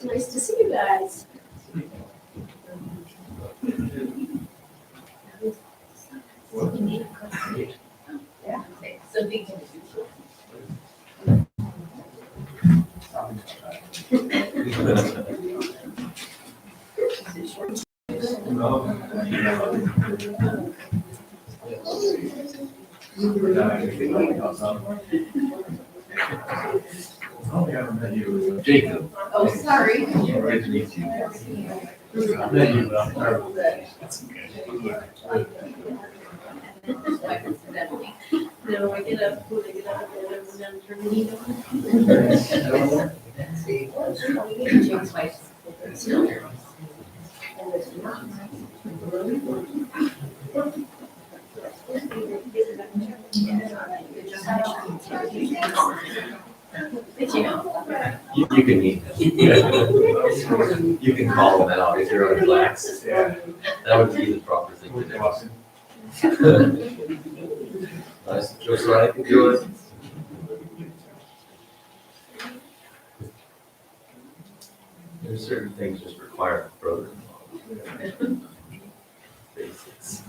Nice to see you guys. Yeah. So big. Jacob. Oh, sorry. Great to meet you. I met you, but I'm terrible. That's okay. No, I get up, when I get out of bed, I go down and turn the heat on. Jake's wife. Did you know? You can eat. You can call them that if you're relaxed. Yeah. That would be the proper thing to do. Nice. Just right. Good. There's certain things just require brother-in-law. Basics.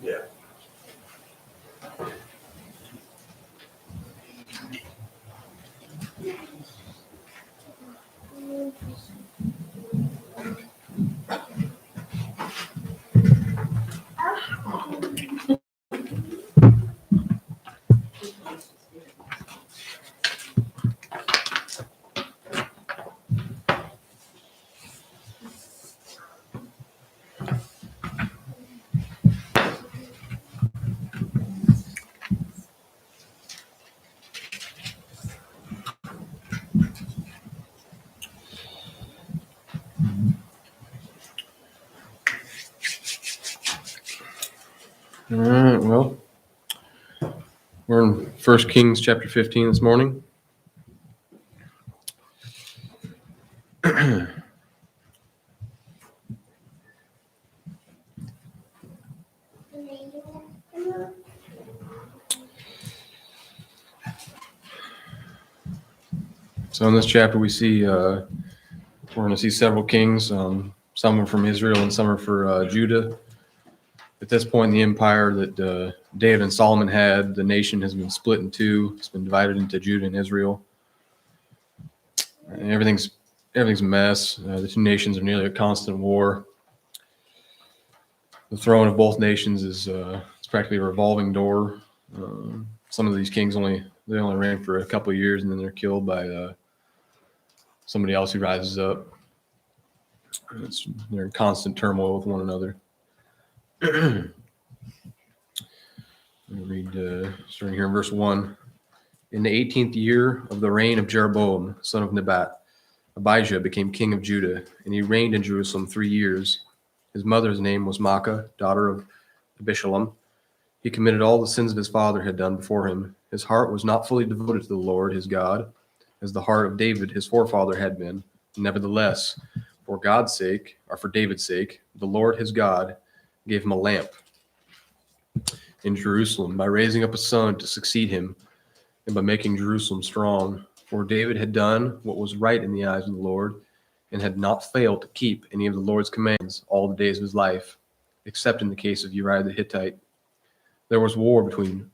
Yeah. All right, well, we're in 1 Kings chapter 15 this morning. So in this chapter, we see we're going to see several kings. Some are from Israel and some are for Judah. At this point in the empire that David and Solomon had, the nation has been split in two. It's been divided into Judah and Israel. And everything's a mess. The two nations are nearly at constant war. The throne of both nations is it's practically a revolving door. Some of these kings only reign for a couple of years and then they're killed by somebody else who rises up. They're in constant turmoil with one another. I'll read starting here in verse 1. In the 18th year of the reign of Jeroboam, son of Nebat, Abijah became king of Judah, and he reigned in Jerusalem 3 years. His mother's name was Maacah, daughter of Abishalom. He committed all the sins that his father had done before him. His heart was not fully devoted to the Lord, his God, as the heart of David his forefather had been. Nevertheless, for God's sake, or for David's sake, the Lord his God gave him a lamp in Jerusalem by raising up a son to succeed him and by making Jerusalem strong. For David had done what was right in the eyes of the Lord and had not failed to keep any of the Lord's commands all the days of his life, except in the case of Uriah the Hittite. There was war between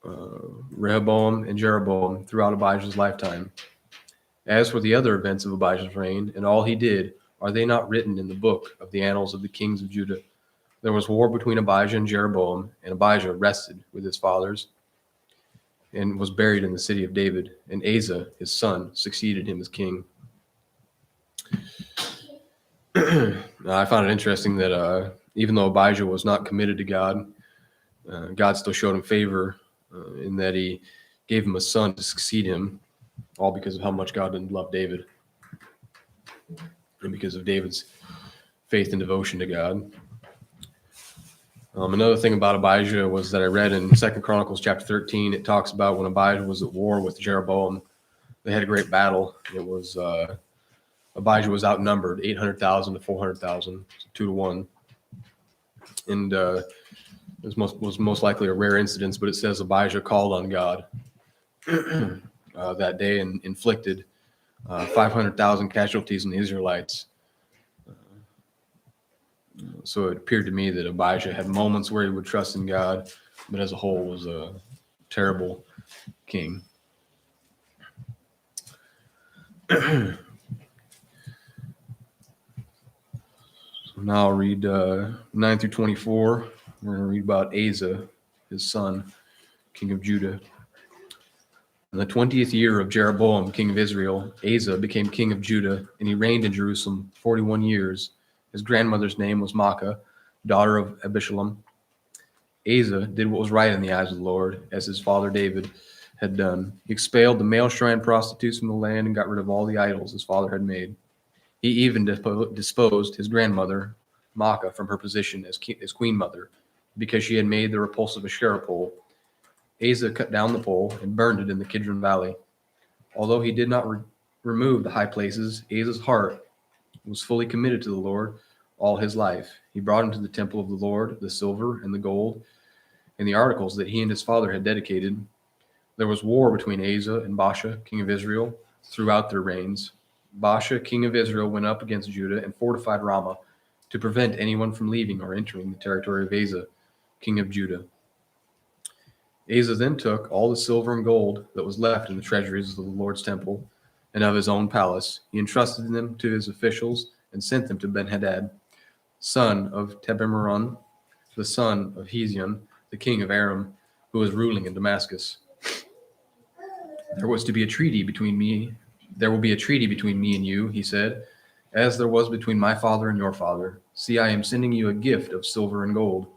Rehoboam and Jeroboam throughout Abijah's lifetime. As for the other events of Abijah's reign and all he did, are they not written in the book of the annals of the kings of Judah? There was war between Abijah and Jeroboam, and Abijah rested with his fathers and was buried in the city of David, and Asa, his son, succeeded him as king. I found it interesting that even though Abijah was not committed to God, God still showed him favor in that he gave him a son to succeed him, all because of how much God didn't love David and because of David's faith and devotion to God. Another thing about Abijah was that I read in 2 Chronicles chapter 13, it talks about when Abijah was at war with Jeroboam. They had a great battle. It was Abijah was outnumbered 800,000 to 400,000, 2-1. And it was most likely a rare incident, but it says Abijah called on God that day and inflicted 500,000 casualties on the Israelites. So it appeared to me that Abijah had moments where he would trust in God, but as a whole was a terrible king. So now I'll read 9 through 24. We're going to read about Asa, his son, king of Judah. In the 20th year of Jeroboam, king of Israel, Asa became king of Judah, and he reigned in Jerusalem 41 years. His grandmother's name was Maacah, daughter of Abishalom. Asa did what was right in the eyes of the Lord, as his father David had done. He expelled the male shrine prostitutes from the land and got rid of all the idols his father had made. He even disposed his grandmother, Maacah, from her position as queen mother, because she had made the repulsive Asherah pole. Asa cut down the pole and burned it in the Kidron Valley. Although he did not remove the high places, Asa's heart was fully committed to the Lord all his life. He brought into the temple of the Lord the silver and the gold and the articles that he and his father had dedicated. There was war between Asa and Basha, king of Israel, throughout their reigns. Basha, king of Israel, went up against Judah and fortified Ramah to prevent anyone from leaving or entering the territory of Asa, king of Judah. Asa then took all the silver and gold that was left in the treasuries of the Lord's temple and of his own palace. He entrusted them to his officials and sent them to Ben-Hadad, son of Tabimron, the son of Hezion, the king of Aram, who was ruling in Damascus. There will be a treaty between me and you, he said, as there was between my father and your father. See, I am sending you a gift of silver and gold.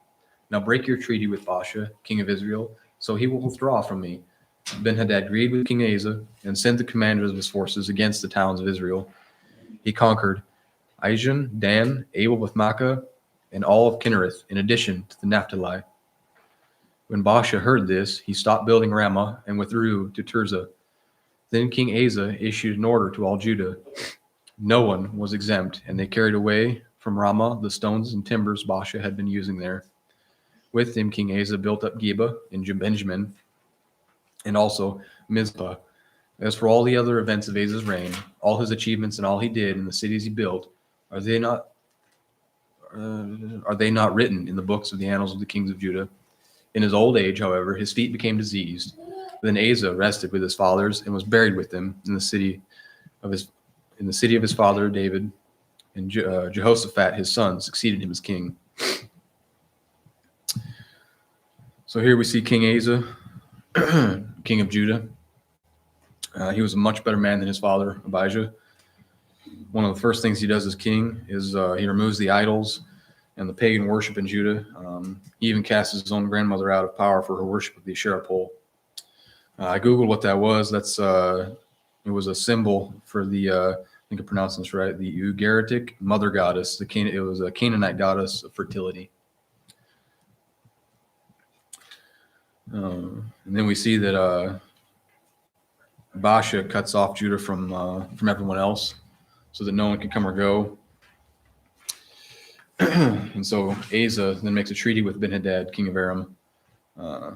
Now break your treaty with Basha, king of Israel, so he will withdraw from me. Ben-Hadad agreed with King Asa and sent the commanders of his forces against the towns of Israel. He conquered Ijon, Dan, Abel with Maacah, and all of Kinnereth, in addition to the Naphtali. When Basha heard this, he stopped building Ramah and withdrew to Tirzah. Then King Asa issued an order to all Judah. No one was exempt, and they carried away from Ramah the stones and timbers Basha had been using there. With him, King Asa built up Geba in Benjamin, and also Mizpah. As for all the other events of Asa's reign, all his achievements and all he did in the cities he built, are they not written in the books of the annals of the kings of Judah? In his old age, however, his feet became diseased. Then Asa rested with his fathers and was buried with them in the city of his father David. And Jehoshaphat, his son, succeeded him as king. So here we see King Asa, king of Judah. He was a much better man than his father, Abijah. One of the first things he does as king is he removes the idols and the pagan worship in Judah. He even casts his own grandmother out of power for her worship of the Asherah pole. I Googled what that was. It was a symbol for the, I think I'm pronouncing this right, the Ugaritic mother goddess. It was a Canaanite goddess of fertility. And then we see that Basha cuts off Judah from everyone else so that no one can come or go. And so Aza then makes a treaty with Ben-Hadad, king of Aram.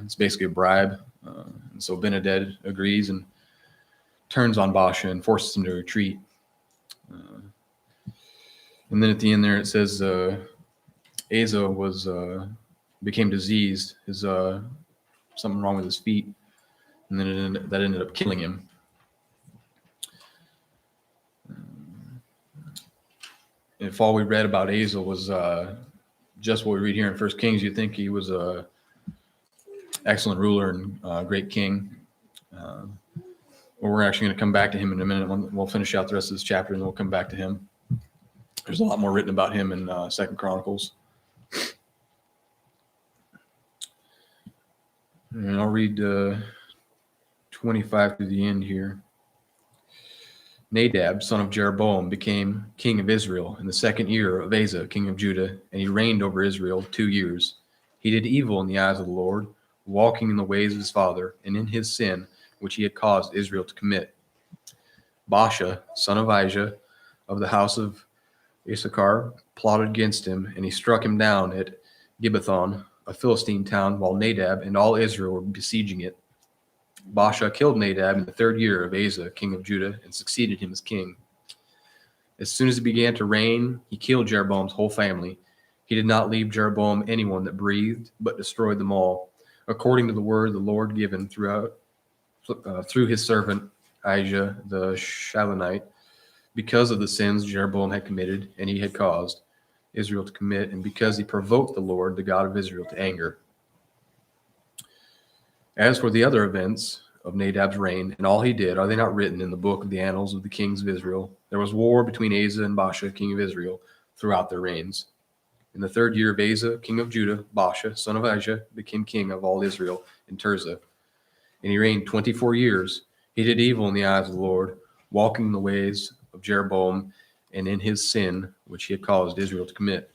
It's basically a bribe. And so Ben-Hadad agrees and turns on Basha and forces him to retreat. And then at the end there it says Aza became diseased. His something wrong with his feet, and then that ended up killing him. If all we read about Aza was just what we read here in 1 Kings, you'd think he was a excellent ruler and great king. Well, we're actually going to come back to him in a minute. We'll finish out the rest of this chapter, and then we'll come back to him. There's a lot more written about him in 2 Chronicles. And I'll read 25 through the end here. Nadab, son of Jeroboam, became king of Israel in the 2nd year of Aza, king of Judah, and he reigned over Israel 2 years. He did evil in the eyes of the Lord, walking in the ways of his father, and in his sin, which he had caused Israel to commit. Basha, son of Ahijah, of the house of Issachar, plotted against him, and he struck him down at Gibbethon, a Philistine town, while Nadab and all Israel were besieging it. Basha killed Nadab in the 3rd year of Aza, king of Judah, and succeeded him as king. As soon as he began to reign, he killed Jeroboam's whole family. He did not leave Jeroboam anyone that breathed, but destroyed them all, according to the word the Lord given through his servant Ahijah the Shilonite, because of the sins Jeroboam had committed and he had caused Israel to commit, and because he provoked the Lord, the God of Israel, to anger. As for the other events of Nadab's reign and all he did, are they not written in the book of the annals of the kings of Israel? There was war between Aza and Basha, king of Israel, throughout their reigns. In the 3rd year of Aza, king of Judah, Basha, son of Ahijah, became king of all Israel in Tirzah. And he reigned 24 years. He did evil in the eyes of the Lord, walking in the ways of Jeroboam and in his sin, which he had caused Israel to commit.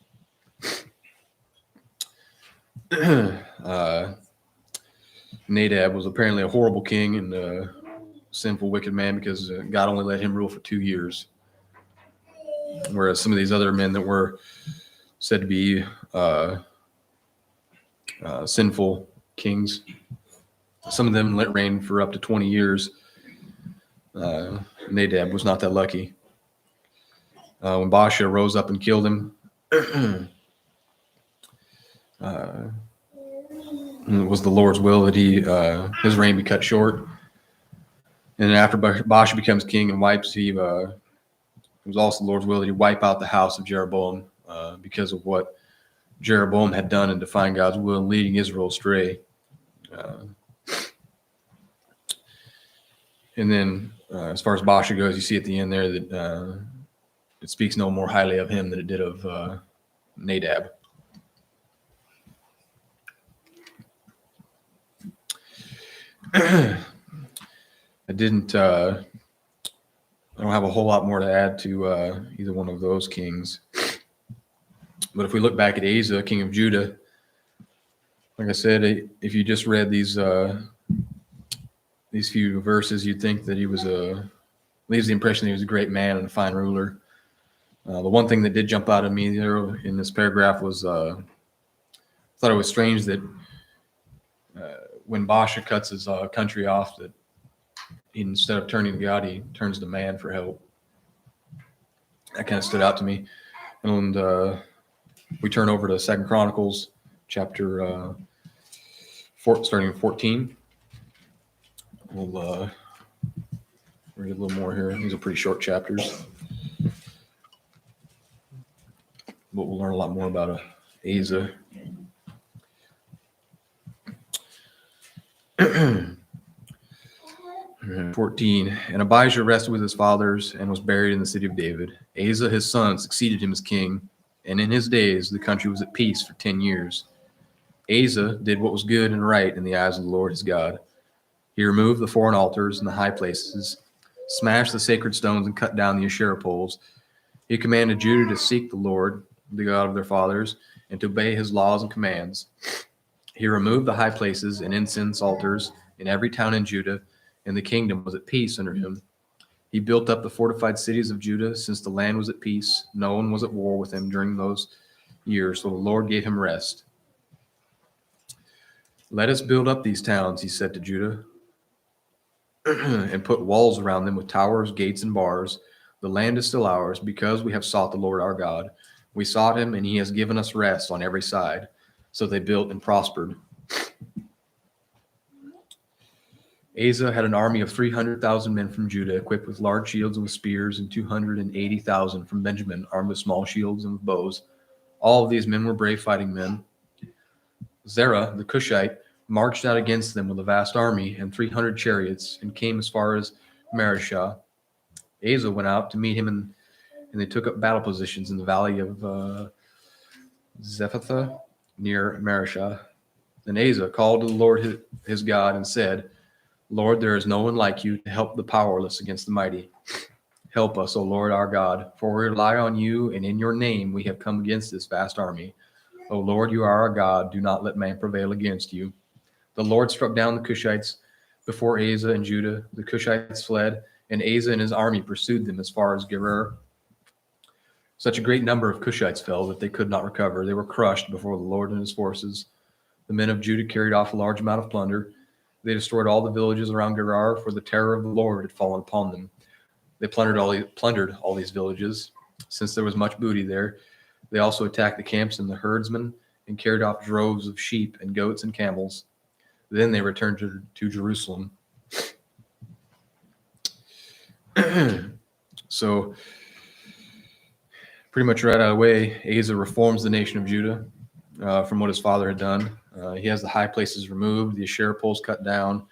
Nadab was apparently a horrible king and a sinful, wicked man, because God only let him rule for 2 years. Whereas some of these other men that were said to be sinful kings, some of them let reign for up to 20 years. Nadab was not that lucky. When Basha rose up and killed him, it was the Lord's will that his reign be cut short. And after Basha becomes king and it was also the Lord's will that he wipe out the house of Jeroboam because of what Jeroboam had done in defying God's will and leading Israel astray. And then as far as Basha goes, you see at the end there that it speaks no more highly of him than it did of Nadab. I don't have a whole lot more to add to either one of those kings. But if we look back at Aza, king of Judah, like I said, if you just read these few verses, you'd think that leaves the impression that he was a great man and a fine ruler. The one thing that did jump out at me there in this paragraph was I thought it was strange that when Basha cuts his country off, that instead of turning to God, he turns to man for help. That kind of stood out to me. And we turn over to 2 Chronicles chapter 4, starting at 14. We'll read a little more here. These are pretty short chapters, but we'll learn a lot more about Aza. 14. And Abijah rested with his fathers and was buried in the city of David. Aza his son succeeded him as king, and in his days the country was at peace for 10 years. Aza did what was good and right in the eyes of the Lord his God. He removed the foreign altars and the high places, smashed the sacred stones, and cut down the Asherah poles. He commanded Judah to seek the Lord, the God of their fathers, and to obey his laws and commands. He removed the high places and incense altars in every town in Judah and the kingdom was at peace under him. He built up the fortified cities of Judah, since the land was at peace. No one was at war with him during those years, so the Lord gave him rest. Let us build up these towns, he said to Judah, and put walls around them with towers, gates, and bars. The land is still ours, because we have sought the Lord our God. We sought him, and he has given us rest on every side. So they built and prospered. Asa had an army of 300,000 men from Judah, equipped with large shields and with spears, and 280,000 from Benjamin, armed with small shields and with bows. All of these men were brave fighting men. Zerah, the Cushite, marched out against them with a vast army and 300 chariots, and came as far as Marishah. Asa went out to meet him, and they took up battle positions in the valley of Zephathah near Marishah. Then Asa called to the Lord his God and said, Lord, there is no one like you to help the powerless against the mighty. Help us, O Lord our God, for we rely on you, and in your name we have come against this vast army. O Lord, you are our God. Do not let man prevail against you. The Lord struck down the Cushites before Asa and Judah. The Cushites fled, and Asa and his army pursued them as far as Gerar. Such a great number of Cushites fell that they could not recover. They were crushed before the Lord and his forces. The men of Judah carried off a large amount of plunder. They destroyed all the villages around Gerar, for the terror of the Lord had fallen upon them. They plundered all these villages, since there was much booty there. They also attacked the camps and the herdsmen, and carried off droves of sheep and goats and camels. Then they returned to Jerusalem. So, pretty much right out of the way, Asa reforms the nation of Judah from what his father had done. He has the high places removed, the Asherah poles cut down,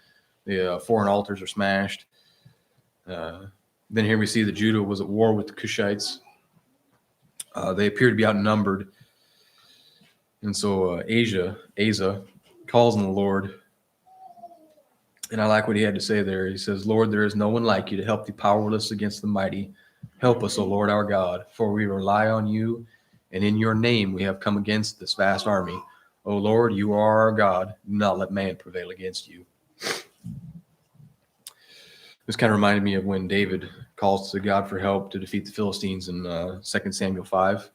the foreign altars are smashed. Then here we see that Judah was at war with the Cushites. They appear to be outnumbered. And so Asa calls on the Lord. And I like what he had to say there. He says, Lord, there is no one like you to help the powerless against the mighty. Help us, O Lord our God, for we rely on you, and in your name we have come against this vast army. O Lord, you are our God. Do not let man prevail against you. This kind of reminded me of when David calls to God for help to defeat the Philistines in 2 Samuel 5.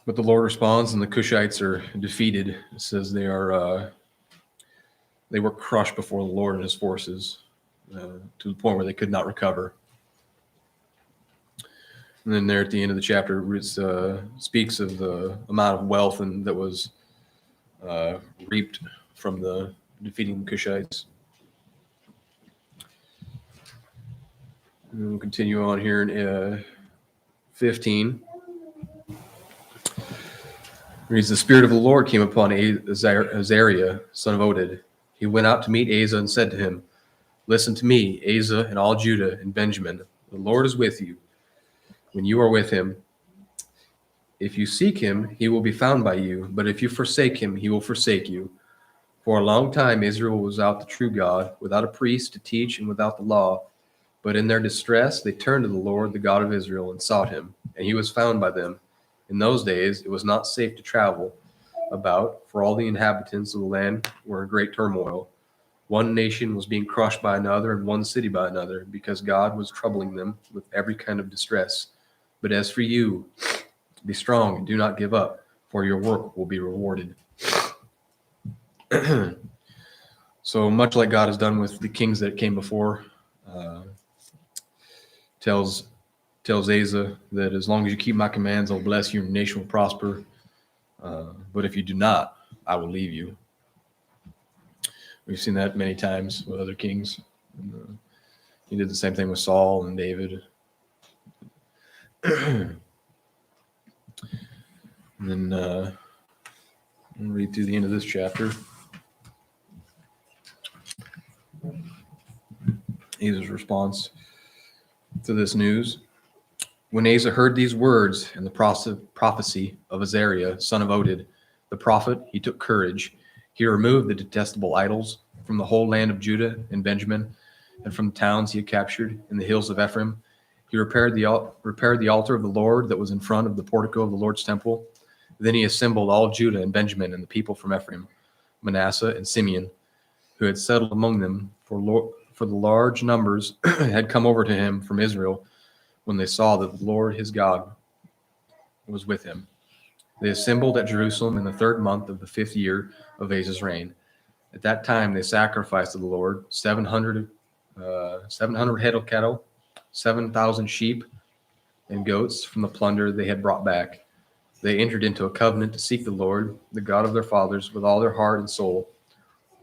But the Lord responds, and the Cushites are defeated. It says they were crushed before the Lord and his forces to the point where they could not recover. And then there at the end of the chapter, it speaks of the amount of wealth that was reaped from the defeating the Cushites. And we'll continue on here in 15. Reads, the Spirit of the Lord came upon Azariah, son of Oded. He went out to meet Asa and said to him, listen to me, Asa and all Judah and Benjamin. The Lord is with you when you are with him. If you seek him, he will be found by you. But if you forsake him, he will forsake you. For a long time Israel was without the true God, without a priest to teach and without the law. But in their distress they turned to the Lord, the God of Israel, and sought him, and he was found by them. In those days it was not safe to travel about, for all the inhabitants of the land were in great turmoil. One nation was being crushed by another, and one city by another, because God was troubling them with every kind of distress. But as for you, be strong and do not give up, for your work will be rewarded. So much like God has done with the kings that came before, tells Asa that as long as you keep my commands, I'll bless you and your nation will prosper. But if you do not, I will leave you. We've seen that many times with other kings. And, he did the same thing with Saul and David. And then I'll read through the end of this chapter. Asa's response to this news. When Asa heard these words and the prophecy of Azariah, son of Oded, the prophet, he took courage. He removed the detestable idols from the whole land of Judah and Benjamin, and from the towns he had captured in the hills of Ephraim. He repaired the altar of the Lord that was in front of the portico of the Lord's temple. Then he assembled all Judah and Benjamin and the people from Ephraim, Manasseh, and Simeon. who had settled among them, for the large numbers had come over to him from Israel when they saw that the Lord his God was with him. They assembled at Jerusalem in the 3rd month of the 5th year of Aza's reign. At that time they sacrificed to the Lord 700 head of cattle, 7,000 sheep and goats from the plunder they had brought back. They entered into a covenant to seek the Lord, the God of their fathers, with all their heart and soul.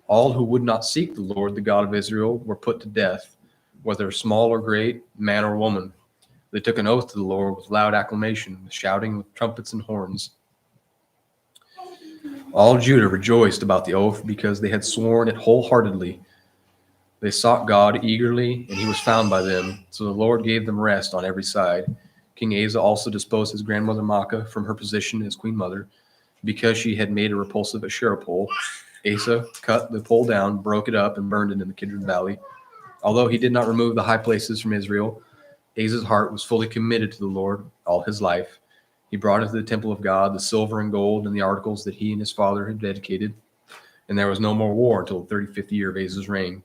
All who would not seek the Lord, the God of Israel, were put to death, whether small or great, man or woman. They took an oath to the Lord with loud acclamation, with shouting, with trumpets and horns. All Judah rejoiced about the oath because they had sworn it wholeheartedly. They sought God eagerly, and he was found by them. So the Lord gave them rest on every side. King Asa also disposed his grandmother Maacah from her position as queen mother, because she had made a repulsive Asherah pole. Asa cut the pole down, broke it up, and burned it in the Kidron Valley. Although he did not remove the high places from Israel, Asa's heart was fully committed to the Lord all his life. He brought into the temple of God the silver and gold and the articles that he and his father had dedicated, and there was no more war until the 35th year of Asa's reign.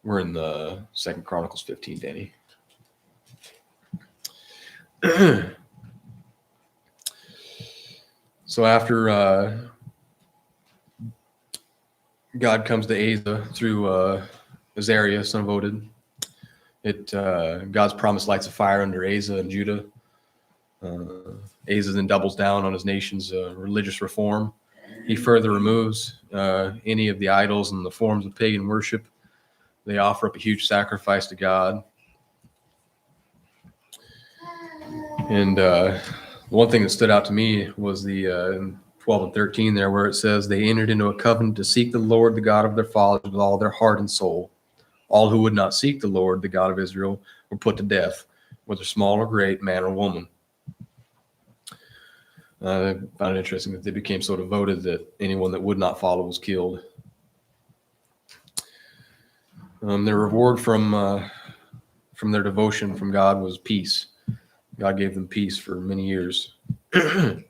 We're in the 2 Chronicles 15, Danny. So after God comes to Asa through Azariah, son of Oded, God's promise lights a fire under Asa and Judah. Asa then doubles down on his nation's religious reform. He further removes any of the idols and the forms of pagan worship. They offer up a huge sacrifice to God. And one thing that stood out to me was the 12 and 13 there, where it says, they entered into a covenant to seek the Lord, the God of their fathers, with all their heart and soul. All who would not seek the Lord, the God of Israel, were put to death, whether small or great, man or woman. I found it interesting that they became so devoted that anyone that would not follow was killed. Their reward from their devotion from God was peace. God gave them peace for many years. And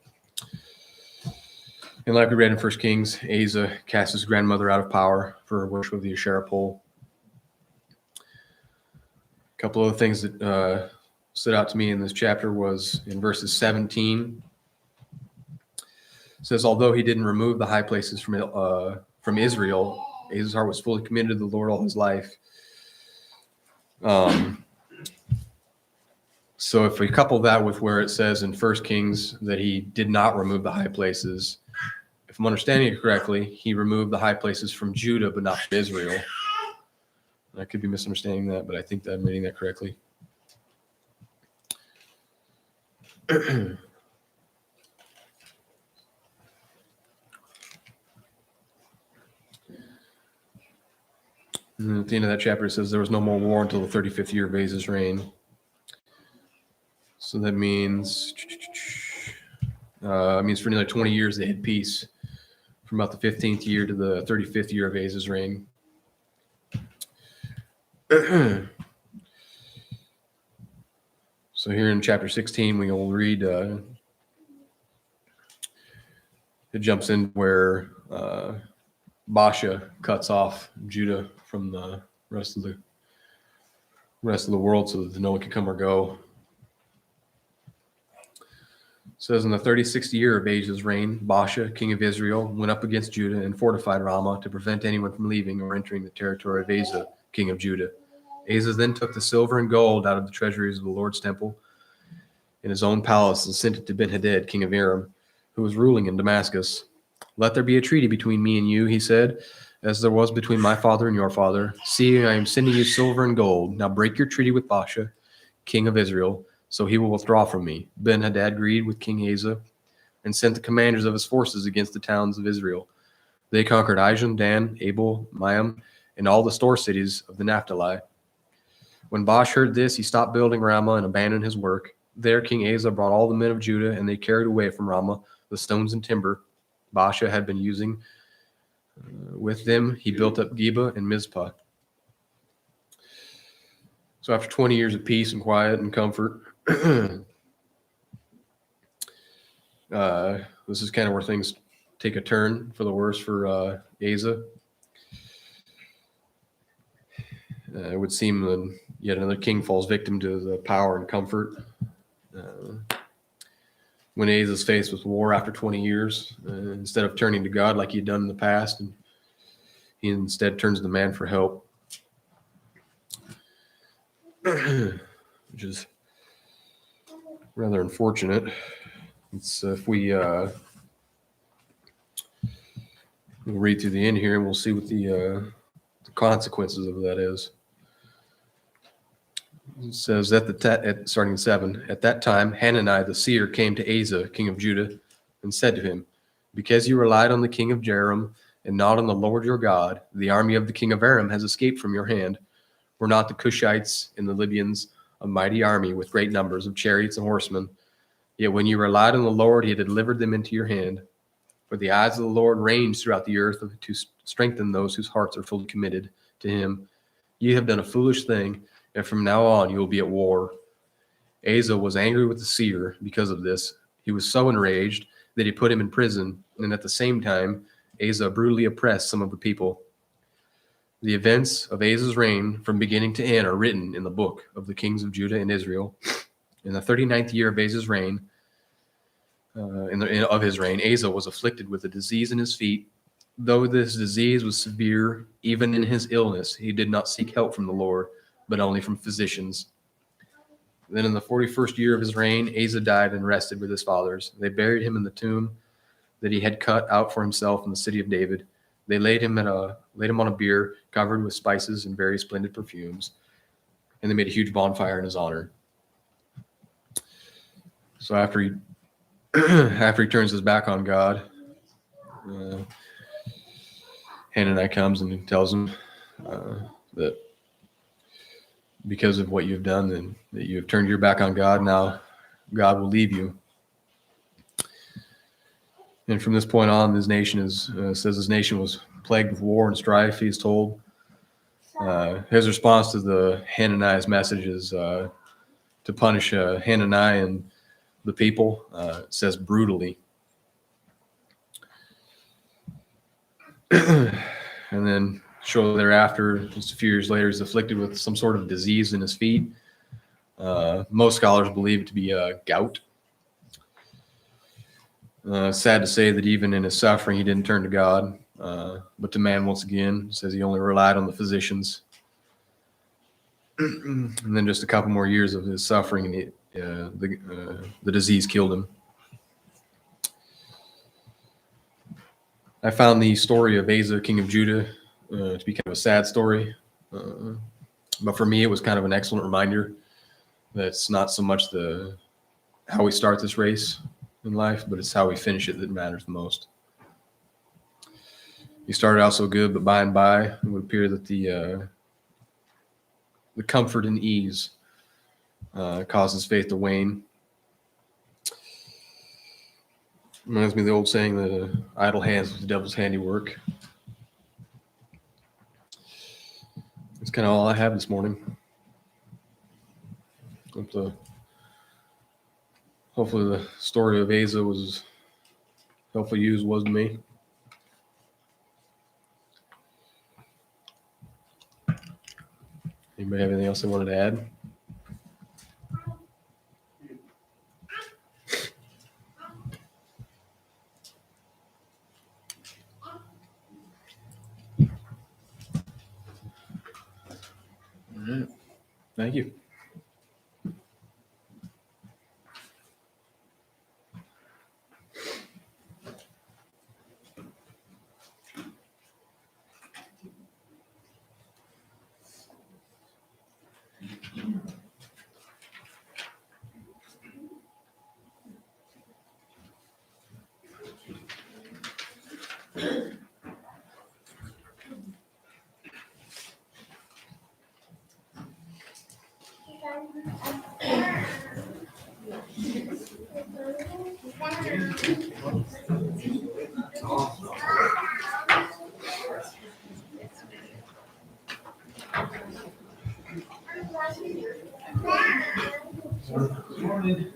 like we read in 1 Kings, Asa cast his grandmother out of power for her worship of the Asherah pole. A couple of things that stood out to me in this chapter was in verses 17. It says, although he didn't remove the high places from Israel, Asa's heart was fully committed to the Lord all his life. So if we couple that with where it says in 1 Kings that he did not remove the high places, if I'm understanding it correctly, he removed the high places from Judah, but not from Israel. I could be misunderstanding that, but I think that I'm reading that correctly. And at the end of that chapter, it says there was no more war until the 35th year of Asa's reign. So that means for nearly 20 years they had peace, from about the 15th year to the 35th year of Asa's reign. So here in chapter 16, we will read, it jumps in where Basha cuts off Judah from the rest of the world so that no one can come or go. It says, in the 36th year of Asa's reign, Basha, king of Israel, went up against Judah and fortified Ramah to prevent anyone from leaving or entering the territory of Asa, king of Judah. Asa then took the silver and gold out of the treasuries of the Lord's temple in his own palace and sent it to Ben-Hadad, king of Aram, who was ruling in Damascus. Let there be a treaty between me and you, he said, as there was between my father and your father. See, I am sending you silver and gold. Now break your treaty with Basha, king of Israel, so he will withdraw from me. Ben-Hadad agreed with King Asa and sent the commanders of his forces against the towns of Israel. They conquered Ijon, Dan, Abel, Maim, and all the store cities of the Naphtali. When Bash heard this, he stopped building Ramah and abandoned his work. There King Asa brought all the men of Judah, and they carried away from Ramah the stones and timber Basha had been using. With them, he built up Geba and Mizpah. So after 20 years of peace and quiet and comfort, this is kind of where things take a turn for the worse for Asa. It would seem that yet another king falls victim to the power and comfort. When Aza is faced with war after 20 years, instead of turning to God like he had done in the past, and he instead turns to the man for help, which is rather unfortunate. It's if we'll read through the end here and we'll see what the consequences of that is. It says starting in 7, at that time Hanani the seer came to Aza, king of Judah, and said to him, because you relied on the king of Jeram and not on the Lord your God, the army of the king of Aram has escaped from your hand. Were not the Cushites and the Libyans a mighty army with great numbers of chariots and horsemen? Yet when you relied on the Lord, he had delivered them into your hand. For the eyes of the Lord range throughout the earth to strengthen those whose hearts are fully committed to him. You have done a foolish thing, and from now on you will be at war. Aza was angry with the seer because of this. He was so enraged that he put him in prison, and at the same time, Aza brutally oppressed some of the people. The events of Aza's reign from beginning to end are written in the book of the kings of Judah and Israel. In the 39th year of Aza's reign, Aza was afflicted with a disease in his feet. Though this disease was severe, even in his illness, he did not seek help from the Lord, but only from physicians. Then in the 41st year of his reign, Aza died and rested with his fathers. They buried him in the tomb that he had cut out for himself in the city of David. They laid him on a bier covered with spices and very splendid perfumes, and they made a huge bonfire in his honor. So after he turns his back on God, Hanani comes and tells him that because of what you've done and that you have turned your back on God, now God will leave you. And from this point on, his nation his nation was plagued with war and strife, he's told. His response to the Hanani's message is to punish Hanani and the people. It says brutally. And then shortly thereafter, just a few years later, he's afflicted with some sort of disease in his feet. Most scholars believe it to be gout. Sad to say that even in his suffering, he didn't turn to God, but to man once again. Says he only relied on the physicians. And then just a couple more years of his suffering, and the disease killed him. I found the story of Aza, king of Judah, to be kind of a sad story. But for me, it was kind of an excellent reminder that it's not so much how we start this race in life, but it's how we finish it that matters the most. He started out so good, but by and by, it would appear that the comfort and ease causes faith to wane. Reminds me of the old saying that idle hands is the devil's handiwork. That's kind of all I have this morning. Hopefully the story of Aza was helpful to you as was to me. Anybody have anything else they wanted to add? All right. Thank you. Morning.